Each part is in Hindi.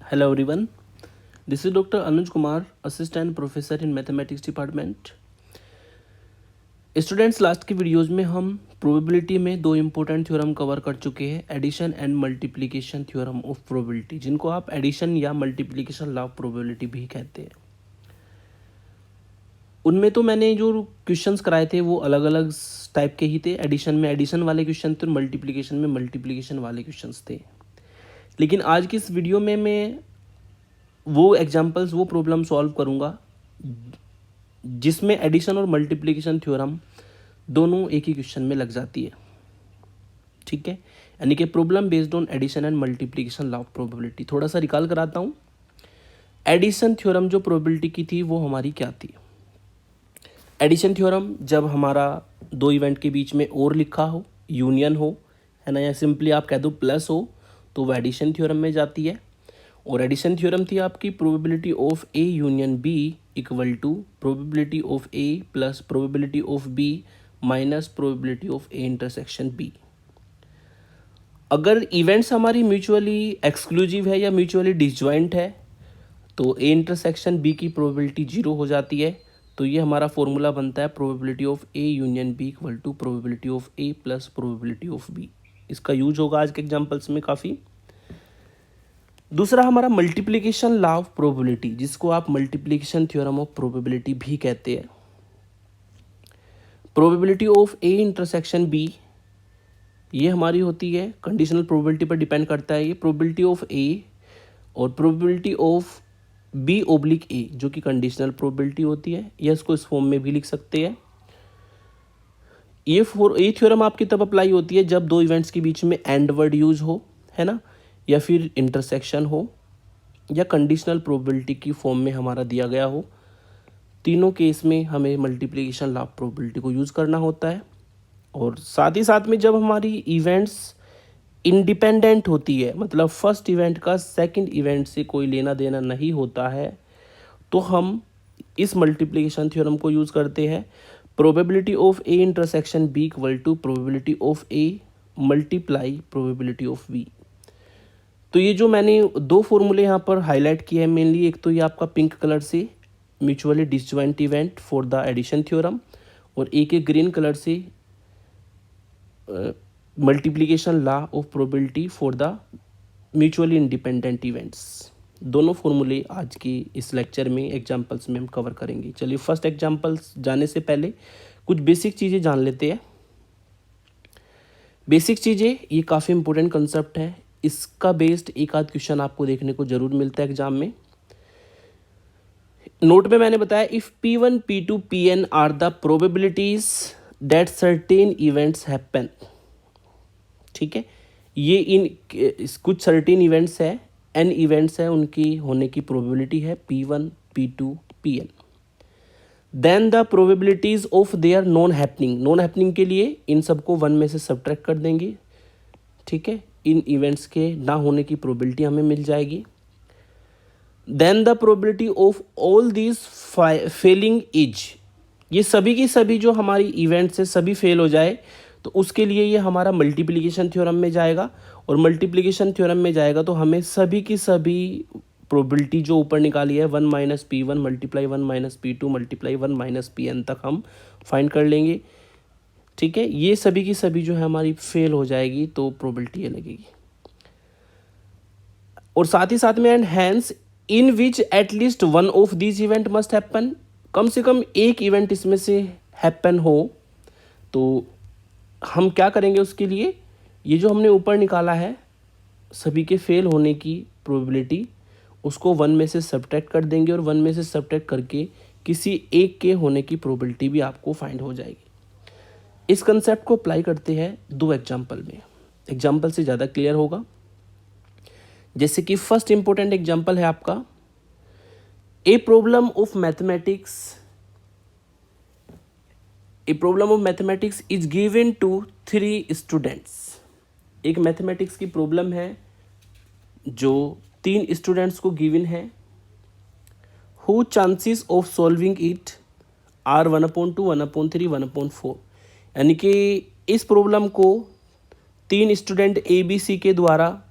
Hello everyone, this is Dr. Anuj Kumar, Assistant Professor in Mathematics Department. Students, last की वीडियोज़ में हम प्रोबेबिलिटी में दो इम्पोर्टेंट थ्योरम कवर कर चुके हैं, addition and multiplication theorem of probability, जिनको आप एडिशन या मल्टीप्लिकेशन लॉ ऑफ प्रोबेबिलिटी भी कहते हैं। उनमें तो मैंने जो क्वेश्चंस कराए थे वो अलग अलग टाइप के ही थे। एडिशन में एडिशन वाले क्वेश्चन थे और मल्टीप्लिकेशन में मल्टीप्लिकेशन वाले क्वेश्चंस थे। लेकिन आज की इस वीडियो में मैं वो एग्जांपल्स, वो प्रॉब्लम सॉल्व करूँगा जिसमें एडिशन और मल्टीप्लिकेशन थ्योरम दोनों एक ही क्वेश्चन में लग जाती है। ठीक है, यानी कि problem based on addition and multiplication law of probability. थोड़ा सा रिकॉल कराता हूँ। एडिशन थ्योरम जो प्रोबेबिलिटी की थी वो हमारी क्या थी? एडिशन थ्योरम जब हमारा दो इवेंट के बीच में और लिखा हो, यूनियन हो, है ना, या सिंपली आप कह दो प्लस हो, तो वो एडिशन थ्योरम में जाती है। और एडिशन थ्योरम थी आपकी probability of A union B equal to probability of A plus probability of B minus probability of A intersection B. अगर इवेंट्स हमारी म्यूचुअली एक्सक्लूसिव है या म्यूचुअली डिसजॉइंट है तो ए इंटरसेक्शन बी की प्रोबेबिलिटी 0 हो जाती है। तो ये हमारा फॉर्मूला बनता है probability of A union B equal to probability of A plus probability of B. इसका यूज होगा आज के एग्जाम्पल्स में काफ़ी। दूसरा हमारा मल्टीप्लिकेशन लॉ ऑफ प्रोबेबिलिटी, जिसको आप मल्टीप्लिकेशन थ्योरम ऑफ प्रोबेबिलिटी भी कहते हैं। Probability of A intersection B ये हमारी होती है, कंडीशनल प्रोबेबिलिटी पर डिपेंड करता है ये। प्रोबेबिलिटी ऑफ ए और प्रोबेबिलिटी ऑफ बी ओब्लिक ए जो कि कंडीशनल प्रोबेबिलिटी होती है, या इसको इस फॉर्म में भी लिख सकते हैं। ये थ्योरम आपकी तब अप्लाई होती है जब दो इवेंट्स के बीच में एंड वर्ड यूज हो, है ना, या फिर इंटरसेक्शन हो, या कंडीशनल प्रोबेबिलिटी की फॉर्म में हमारा दिया गया हो। तीनों केस में हमें मल्टीप्लिकेशन लॉ ऑफ प्रोबेबिलिटी को यूज़ करना होता है। और साथ ही साथ में जब हमारी इवेंट्स इंडिपेंडेंट होती है, मतलब फर्स्ट इवेंट का सेकंड इवेंट से कोई लेना देना नहीं होता है, तो हम इस मल्टीप्लिकेशन थ्योरम को यूज़ करते हैं। Probability of A intersection B equal to probability of A multiply probability of B. तो ये जो मैंने दो फॉर्मूले यहाँ पर हाईलाइट किए हैं मेनली, एक तो ये आपका पिंक कलर से mutually disjoint event for the addition theorem, और एक ग्रीन कलर से multiplication law of probability for the mutually independent events. दोनों फॉर्मूले आज के इस लेक्चर में एग्जांपल्स में हम कवर करेंगे। चलिए फर्स्ट एग्जांपल्स जाने से पहले कुछ बेसिक चीज़ें जान लेते हैं। बेसिक चीज़ें, ये काफ़ी इंपॉर्टेंट कंसेप्ट है, इसका बेस्ड एक आध क्वेश्चन आपको देखने को जरूर मिलता है एग्जाम में। नोट में मैंने बताया if P1, P2, Pn are the probabilities that certain events happen. ठीक है, ये इन कुछ सर्टेन इवेंट्स है, n इवेंट्स है, उनकी होने की प्रोबेबिलिटी है P1, P2, Pn। Then the probabilities of their non happening, non happening के लिए इन सबको 1 में से सब्ट्रैक्ट कर देंगे। ठीक है, इन इवेंट्स के ना होने की प्रोबेबिलिटी हमें मिल जाएगी। Then the probability of all these failing is, ये सभी की सभी जो हमारी इवेंट्स है सभी फेल हो जाए तो उसके लिए ये हमारा मल्टीप्लिकेशन थ्योरम में जाएगा। और मल्टीप्लिकेशन थ्योरम में जाएगा तो हमें सभी की सभी प्रोबेबिलिटी जो ऊपर निकाली है 1 minus P1 multiply 1 minus P2 multiply 1 minus Pn तक हम फाइंड कर लेंगे। ठीक है, ये सभी की सभी जो है हमारी फेल हो जाएगी तो प्रोबेबिलिटी ये लगेगी। और साथ ही साथ में and hence in which at least one of this event must happen, कम से कम एक इवेंट इसमें से हैपन हो, तो हम क्या करेंगे उसके लिए, ये जो हमने ऊपर निकाला है सभी के फेल होने की प्रोबेबिलिटी, उसको 1 में से सब्ट्रैक्ट कर देंगे और 1 में से सब्ट्रैक्ट करके किसी एक के होने की प्रोबेबिलिटी भी आपको फाइंड हो जाएगी। इस कंसेप्ट को अप्लाई करते हैं दो एग्जाम्पल में, एग्जाम्पल से ज़्यादा क्लियर होगा। जैसे कि फर्स्ट इंपॉर्टेंट एग्जाम्पल है आपका a problem of mathematics is given to 3 students. एक मैथमेटिक्स की प्रॉब्लम है जो 3 स्टूडेंट्स को गिवन है। Whose chances of solving it are 1/2, 1/3, 1/4। यानी कि इस प्रॉब्लम को 3 स्टूडेंट ABC के द्वारा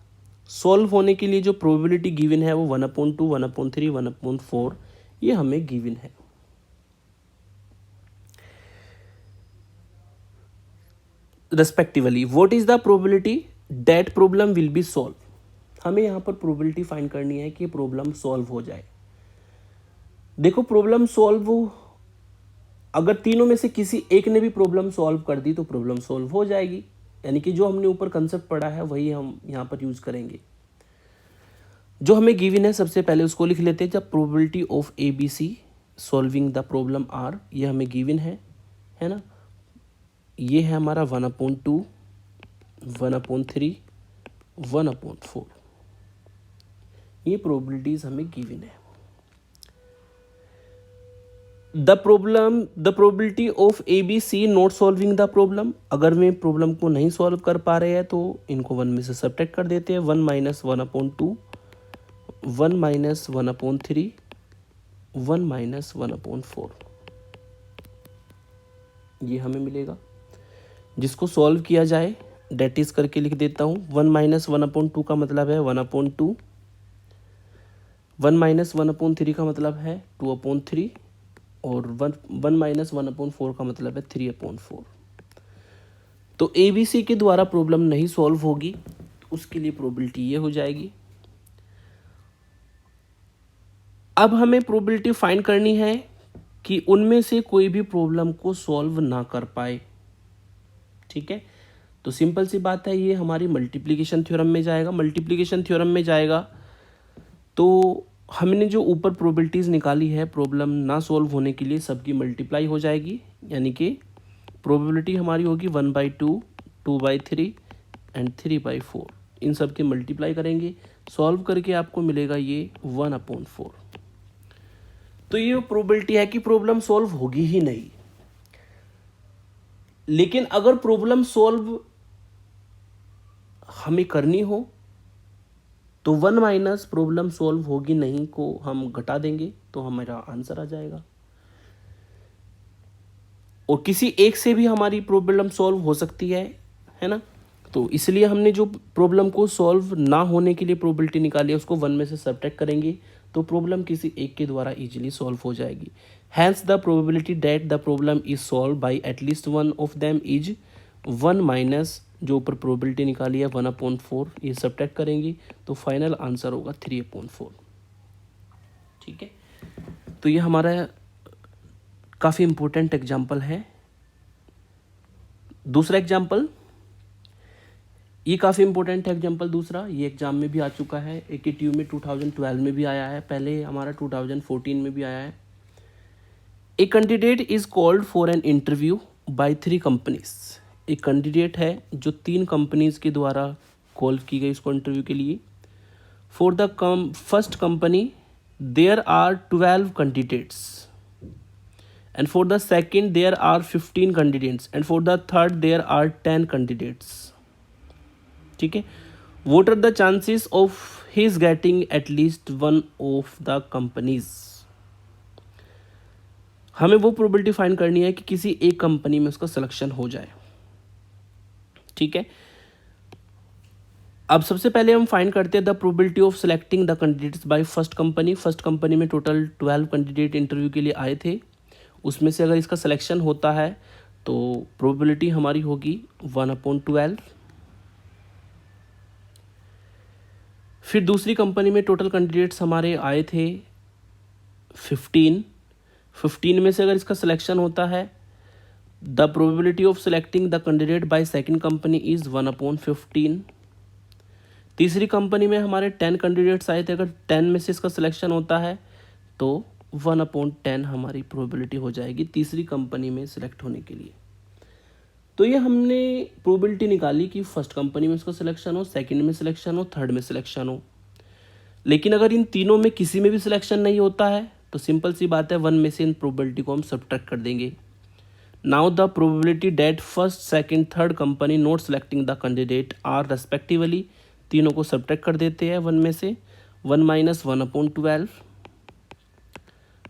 सॉल्व होने के लिए जो प्रोबेबिलिटी गिवन है वो 1/2, 1/3, 1/4 ये हमें गिवन है। Respectively what is the probability that problem will be solve. हमें यहाँ पर प्रोबेबिलिटी फाइंड करनी है कि प्रॉब्लम सॉल्व हो जाए। देखो प्रॉब्लम सॉल्व अगर तीनों में से किसी एक ने भी प्रॉब्लम सॉल्व कर दी तो प्रॉब्लम सॉल्व हो जाएगी, यानी कि जो हमने ऊपर कंसेप्ट पढ़ा है वही हम यहाँ पर यूज करेंगे। जो हमें गिवन है सबसे पहले उसको लिख लेते हैं। जब probability of A B C solving the problem are, ये हमें गिवन है ना। ये है हमारा 1/2, 1/3, 1/4, ये प्रोबेबिलिटीज हमें गिवन है। The probability of A B C not solving the problem, अगर वे प्रॉब्लम को नहीं सॉल्व कर पा रहे हैं तो इनको 1 में से सब्ट्रैक्ट कर देते हैं। 1 - 1/2, 1 - 1/3, 1 - 1/4, ये हमें मिलेगा। जिसको सॉल्व किया जाए डेट इज करके लिख देता हूँ। 1 - 1/2 का मतलब है 1/2, 1 - 1/3 का मतलब है 2/3 और 1 - 1/4 का मतलब है 3/4। तो ए बी सी के द्वारा प्रॉब्लम नहीं सॉल्व होगी, उसके लिए प्रोबेबिलिटी ये हो जाएगी। अब हमें प्रोबेबिलिटी फाइंड करनी है कि उनमें से कोई भी प्रॉब्लम को सॉल्व ना कर पाए। ठीक है, तो सिंपल सी बात है, ये हमारी मल्टीप्लिकेशन थ्योरम में जाएगा। मल्टीप्लिकेशन थ्योरम में जाएगा तो हमने जो ऊपर प्रोबेबिलिटीज़ निकाली है प्रॉब्लम ना सॉल्व होने के लिए सबकी मल्टीप्लाई हो जाएगी, यानी कि प्रोबेबिलिटी हमारी होगी 1/2, 2/3 एंड 3/4। इन सब के मल्टीप्लाई करेंगे, सॉल्व करके आपको मिलेगा ये 1/4। तो ये प्रोबेबिलिटी है कि प्रॉब्लम सॉल्व होगी ही नहीं। लेकिन अगर प्रॉब्लम सॉल्व हमें करनी हो तो 1 माइनस प्रॉब्लम सॉल्व होगी नहीं को हम घटा देंगे तो हमारा आंसर आ जाएगा। और किसी एक से भी हमारी प्रॉब्लम सॉल्व हो सकती है ना। तो इसलिए हमने जो प्रॉब्लम को सॉल्व ना होने के लिए प्रोबेबिलिटी निकाली है उसको 1 में से सब्ट्रैक्ट करेंगे तो प्रॉब्लम किसी एक के द्वारा इजीली सॉल्व हो जाएगी। Hence the probability that the problem is solve by at least one of them is 1 minus जो ऊपर प्रोबेबिलिटी निकाली है 1/4, ये सब्ट्रैक्ट करेंगे तो फाइनल आंसर होगा 3/4। ठीक है, तो ये हमारा काफ़ी इंपॉर्टेंट एग्जाम्पल है। दूसरा एग्जाम्पल, ये काफ़ी इंपॉर्टेंट है एग्जाम्पल दूसरा, ये एग्जाम में भी आ चुका है, AKTU में 2012 में भी आया है, पहले हमारा 2014 में भी आया है। A candidate is called for an interview by 3 companies. एक कैंडिडेट है जो 3 कंपनीज के द्वारा कॉल की गई इसको इंटरव्यू के लिए। For the first company there are 12 candidates and for the second there are 15 candidates and for the third there are 10 candidates। ठीक है, what are the chances of his getting at least one of the companies। हमें वो प्रोबेबिलिटी फाइंड करनी है कि किसी एक कंपनी में उसका सिलेक्शन हो जाए। ठीक है, अब सबसे पहले हम फाइंड करते हैं the probability of selecting the candidates by first company. First company में टोटल 12 कैंडिडेट इंटरव्यू के लिए आए थे, उसमें से अगर इसका सिलेक्शन होता है तो प्रोबेबिलिटी हमारी होगी 1/12। फिर दूसरी कंपनी में टोटल कैंडिडेट्स हमारे आए थे 15 में से अगर इसका सिलेक्शन होता है the probability of selecting the candidate by second company is 1/15। तीसरी कंपनी में हमारे 10 कैंडिडेट्स आए थे, अगर 10 में से इसका सिलेक्शन होता है तो 1/10 हमारी प्रोबेबिलिटी हो जाएगी तीसरी कंपनी में सिलेक्ट होने के लिए। तो ये हमने प्रोबेबिलिटी निकाली कि फर्स्ट कंपनी में इसका सिलेक्शन हो, सेकंड में सिलेक्शन हो, थर्ड में सिलेक्शन हो। लेकिन अगर इन तीनों में किसी में भी सिलेक्शन नहीं होता है तो सिंपल सी बात है 1 में से इन प्रोबेबिलिटी को हम सब्ट्रैक्ट कर देंगे। Now the probability that first second third company not selecting the candidate are respectively, तीनों को सब्ट्रैक्ट कर देते हैं 1 में से। 1 - 1/12,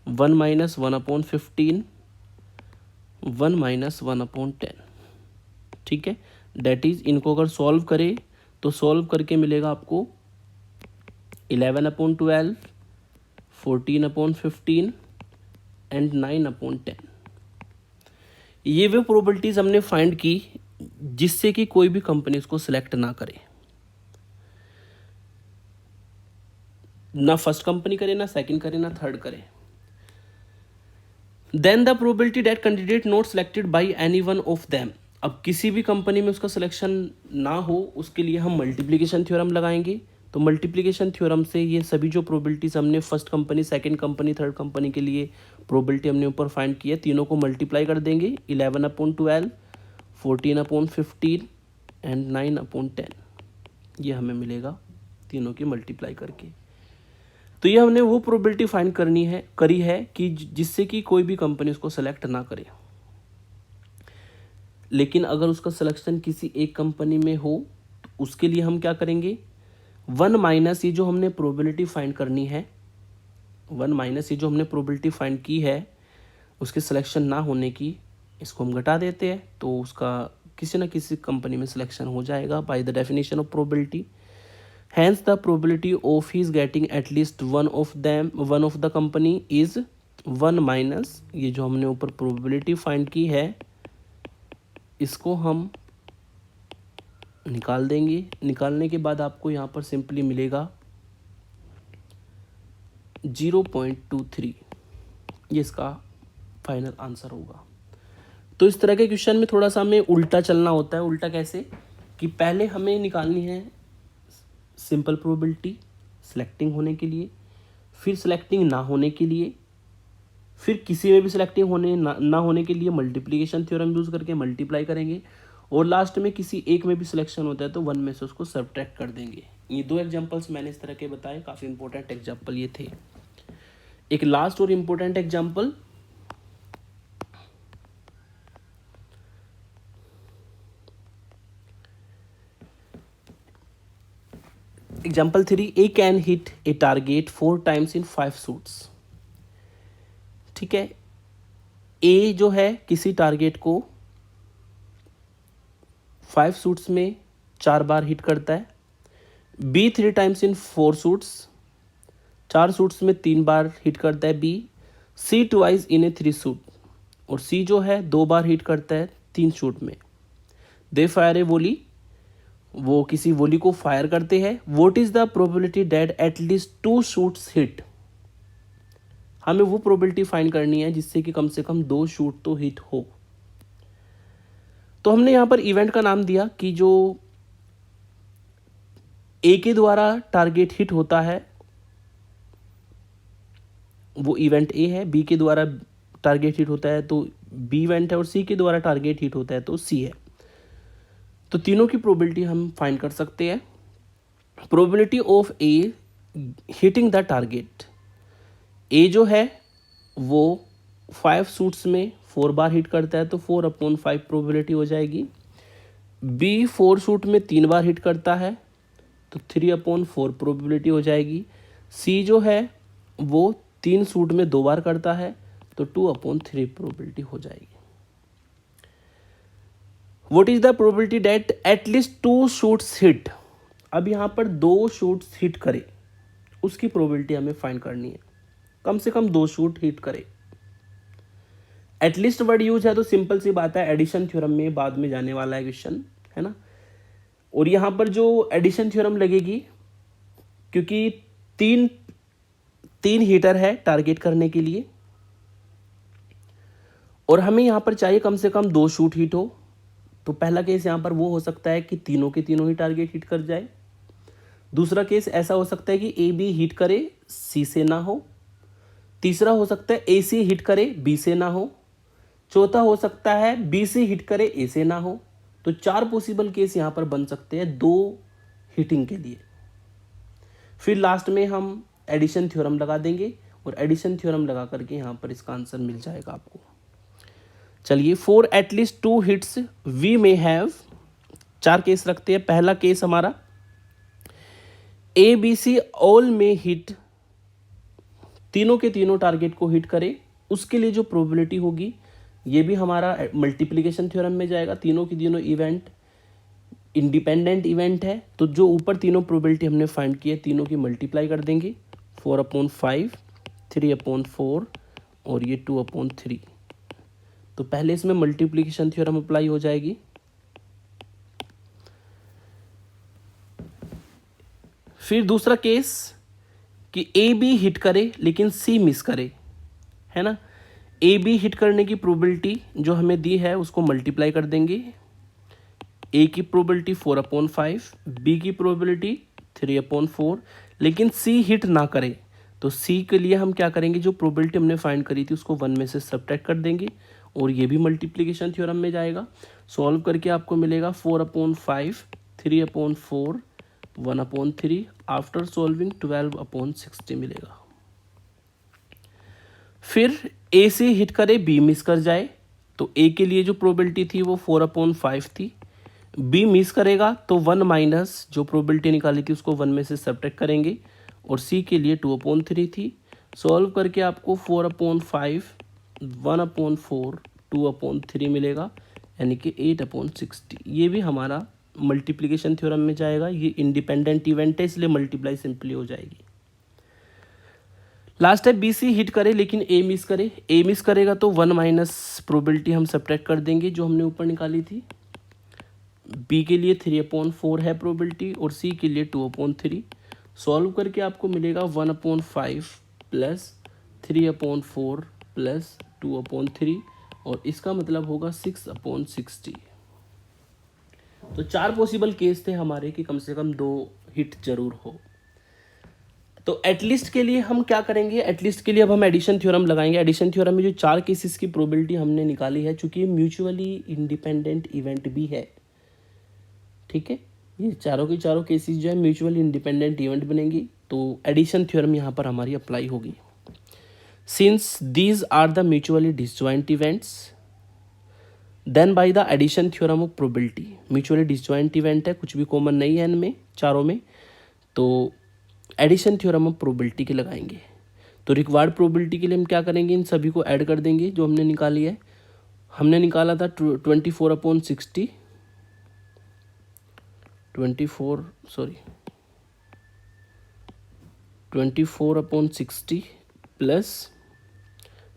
1 - 1/15, 1 - 1/10। ठीक है, डेट इज इनको अगर सॉल्व करें तो सॉल्व करके मिलेगा आपको 11/12, 14/15 एंड 9/10। ये वे प्रोबेबिलिटीज हमने फाइंड की जिससे कि कोई भी कंपनी इसको सिलेक्ट ना करे, ना फर्स्ट कंपनी करे, ना सेकंड करे, ना थर्ड करे। Then the probability that candidate not selected by any one of them. अब किसी भी कंपनी में उसका सिलेक्शन ना हो उसके लिए हम मल्टीप्लिकेशन थ्योरम लगाएंगे। तो मल्टीप्लिकेशन थ्योरम से ये सभी जो प्रोबेबिलिटीज हमने first company, second company, third company के लिए प्रोबेबिलिटी हमने ऊपर फाइंड की है, तीनों को मल्टीप्लाई कर देंगे। 11/12, 14/15 एंड 9/10, ये हमें मिलेगा तीनों की मल्टीप्लाई करके। तो ये हमने वो प्रोबेबिलिटी फाइंड करी है कि जिससे कि कोई भी कंपनी उसको सेलेक्ट ना करे। लेकिन अगर उसका सिलेक्शन किसी एक कंपनी में हो तो उसके लिए हम क्या करेंगे, 1 माइनस ये जो हमने प्रोबेबिलिटी फाइंड करनी है, 1 माइनस ये जो हमने प्रोबेबिलिटी फाइंड की है उसके सिलेक्शन ना होने की, इसको हम घटा देते हैं तो उसका किसी न किसी कंपनी में सिलेक्शन हो जाएगा by the definition of probability. Hence the probability of his getting at least one of the company is 1 minus ये जो हमने ऊपर प्रोबेबिलिटी फाइंड की है इसको हम निकाल देंगे। निकालने के बाद आपको यहाँ पर सिंपली मिलेगा 0.23, ये इसका फाइनल आंसर होगा। तो इस तरह के क्वेश्चन में थोड़ा सा हमें उल्टा चलना होता है। उल्टा कैसे कि पहले हमें निकालनी है सिंपल प्रोबेबिलिटी सिलेक्टिंग होने के लिए, फिर सिलेक्टिंग ना होने के लिए, फिर किसी में भी सिलेक्टिंग होने ना होने के लिए मल्टीप्लिकेशन थ्योरम यूज करके मल्टीप्लाई करेंगे, और लास्ट में किसी एक में भी सिलेक्शन होता है तो 1 में से उसको सब्ट्रैक्ट कर देंगे। ये 2 एग्जांपल्स मैंने इस तरह के बताए, काफ़ी इंपॉर्टेंट एग्जांपल ये थे। एक लास्ट और important example, example 3, A can hit A target 4 times in 5 shoots। ठीक है, ए जो है किसी टारगेट को 5 शूट्स में 4 बार हिट करता है, B 3 times in 4 shoots, 4 shoots में 3 बार हिट करता है B, C twice in a 3 shoot, और सी जो है 2 बार हिट करता है 3 शूट में। दे फायर ए वोली, वो किसी वोली को फायर करते हैं। What is the probability that at least 2 shoots hit. हमें वो प्रोबेबिलिटी फाइंड करनी है जिससे कि कम से कम 2 शूट तो हिट हो। तो हमने यहां पर इवेंट का नाम दिया कि जो ए के द्वारा टारगेट हिट होता है वो इवेंट ए है, बी के द्वारा टारगेट हिट होता है तो बी इवेंट है, और सी के द्वारा टारगेट हिट होता है तो सी है। तो तीनों की प्रोबेबिलिटी हम फाइंड कर सकते हैं। Probability of A hitting the target, A जो है वो 5 शूट्स में 4 बार हिट करता है तो 4/5 प्रोबेबिलिटी हो जाएगी। बी 4 शूट में 3 बार हिट करता है तो 3/4 प्रोबेबिलिटी हो जाएगी। सी जो है वो 3 शूट में 2 बार करता है तो 2/3 प्रोबेबिलिटी हो जाएगी। What is the probability that at least 2 shoots hit। अब यहाँ पर 2 शूट्स हिट करे उसकी प्रोबेबिलिटी हमें फाइंड करनी है, कम से कम 2 शूट हिट करे। एटलीस्ट वर्ड यूज है तो सिंपल सी बात है, एडिशन थ्योरम में बाद में जाने वाला है क्वेश्चन, है ना। और यहाँ पर जो एडिशन थ्योरम लगेगी क्योंकि तीन हीटर है टारगेट करने के लिए, और हमें यहाँ पर चाहिए कम से कम 2 शूट हिट हो। तो पहला केस यहाँ पर वो हो सकता है कि तीनों के तीनों ही टारगेट हिट कर जाए। दूसरा केस ऐसा हो सकता है कि ए बी हिट करे सी से ना हो। तीसरा हो सकता है ए सी हिट करे बी से ना हो। चौथा हो सकता है बी सी हिट करे ए से ना हो। तो 4 पॉसिबल केस यहाँ पर बन सकते हैं 2 हिटिंग के लिए। फिर लास्ट में हम एडिशन थ्योरम लगा देंगे, और एडिशन थ्योरम लगा करके यहाँ पर इसका आंसर मिल जाएगा आपको। चलिए, for at least 2 hits we may have, 4 case रखते हैं। पहला केस हमारा ए बी सी ऑल में हिट, तीनों के तीनों टारगेट को हिट करे, उसके लिए जो प्रोबेबिलिटी होगी ये भी हमारा मल्टीप्लिकेशन थ्योरम में जाएगा। तीनों के तीनों इवेंट इंडिपेंडेंट इवेंट है, तो जो ऊपर तीनों प्रोबेबिलिटी हमने फाइंड की है तीनों की मल्टीप्लाई कर देंगे, 4/5, 3/4 और ये 2/3। तो पहले इसमें मल्टीप्लिकेशन थ्योरम अप्लाई हो जाएगी। फिर दूसरा केस कि ए बी हिट करे लेकिन सी मिस करे, है ना। ए बी हिट करने की प्रोबेबिलिटी जो हमें दी है उसको मल्टीप्लाई कर देंगे। ए की प्रोबेबिलिटी 4/5, बी की प्रोबेबिलिटी 3/4, लेकिन सी हिट ना करे तो सी के लिए हम क्या करेंगे, जो प्रोबेबिलिटी हमने फाइंड करी थी उसको 1 में से सब्ट्रैक्ट कर देंगे और ये भी मल्टीप्लिकेशन थ्योरम में जाएगा। सॉल्व करके आपको मिलेगा 4/5, 3/4, 1/3, आफ्टर सॉल्विंग 12/60 मिलेगा। फिर ए से हिट करे बी मिस कर जाए, तो ए के लिए जो प्रोबेबिलिटी थी वो 4/5 थी, बी मिस करेगा तो 1 माइनस जो प्रोबेबिलिटी निकाली थी उसको 1 में से सब्ट्रैक्ट करेंगे और सी के लिए 2/3 थी। सॉल्व करके आपको 4/5, 1/4, 2/3 मिलेगा, यानी कि 8/60। ये भी हमारा मल्टीप्लिकेशन थ्योरम में जाएगा। ये इंडिपेंडेंट इवेंट है इसलिए मल्टीप्लाई सिंपली हो जाएगी। लास्ट है बी सी हिट करे लेकिन ए मिस करे। ए मिस करेगा तो 1 माइनस प्रोबेबिलिटी हम सब्ट्रैक्ट कर देंगे जो हमने ऊपर निकाली थी। बी के लिए 3/4 है प्रोबेबिलिटी और सी के लिए 2/3। सॉल्व करके आपको मिलेगा 1/5 प्लस 3/4 प्लस 2/3 और इसका मतलब होगा 6/60। तो 4 पॉसिबल केस थे हमारे कि कम से कम 2 हिट जरूर हो। तो एटलीस्ट के लिए हम क्या करेंगे, एटलीस्ट के लिए अब हम एडिशन थ्योरम लगाएंगे। एडिशन थ्योरम में जो 4 केसेस की प्रोबेबिलिटी हमने निकाली है, चूंकि ये म्यूचुअली इंडिपेंडेंट इवेंट भी है, ठीक है, ये चारों के चारों केसेस जो है म्यूचुअली इंडिपेंडेंट इवेंट बनेंगी, तो एडिशन थ्योरम यहाँ पर हमारी अप्लाई होगी। Since these are the mutually disjoint events then by the addition theorem of probability, mutually disjoint event है, कुछ भी कॉमन नहीं है इनमें चारों में, तो एडिशन थ्योरम ऑफ प्रोबेबिलिटी के लगाएंगे। तो रिक्वायर्ड प्रोबेबिलिटी के लिए हम क्या करेंगे, इन सभी को ऐड कर देंगे जो हमने निकाली है। हमने निकाला था 24/60 प्लस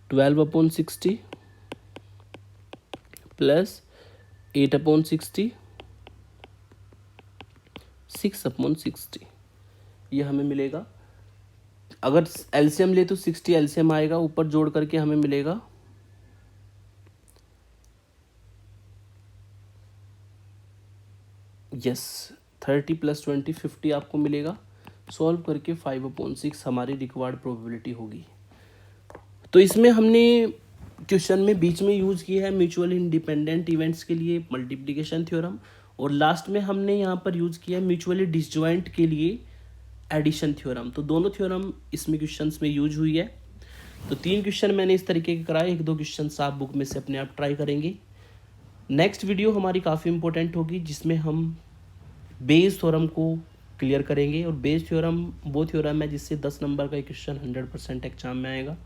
12/60 प्लस 8/60, 6/60, ये हमें मिलेगा। अगर एलसीएम ले तो 60 एलसीएम आएगा, ऊपर जोड़ करके हमें मिलेगा यस 30 + 20 50 आपको मिलेगा। सॉल्व करके 5/6 हमारी रिक्वायर्ड प्रोबेबिलिटी होगी। तो इसमें हमने क्वेश्चन में बीच में यूज़ किया है म्यूचुअली इंडिपेंडेंट इवेंट्स के लिए मल्टीप्लिकेशन थ्योरम, और लास्ट में हमने यहाँ पर यूज़ किया है म्यूचुअली डिसजॉइंट के लिए एडिशन थ्योरम। तो दोनों थ्योरम इसमें क्वेश्चंस में यूज हुई है। तो 3 क्वेश्चन मैंने इस तरीके के कराए, 1-2 क्वेश्चन आप बुक में से अपने आप ट्राई करेंगे। नेक्स्ट वीडियो हमारी काफ़ी इंपॉर्टेंट होगी जिसमें हम बेस थ्योरम को क्लियर करेंगे, और बेस थ्योरम वो थ्योरम है जिससे 10 नंबर का क्वेश्चन 100% एग्जाम में आएगा।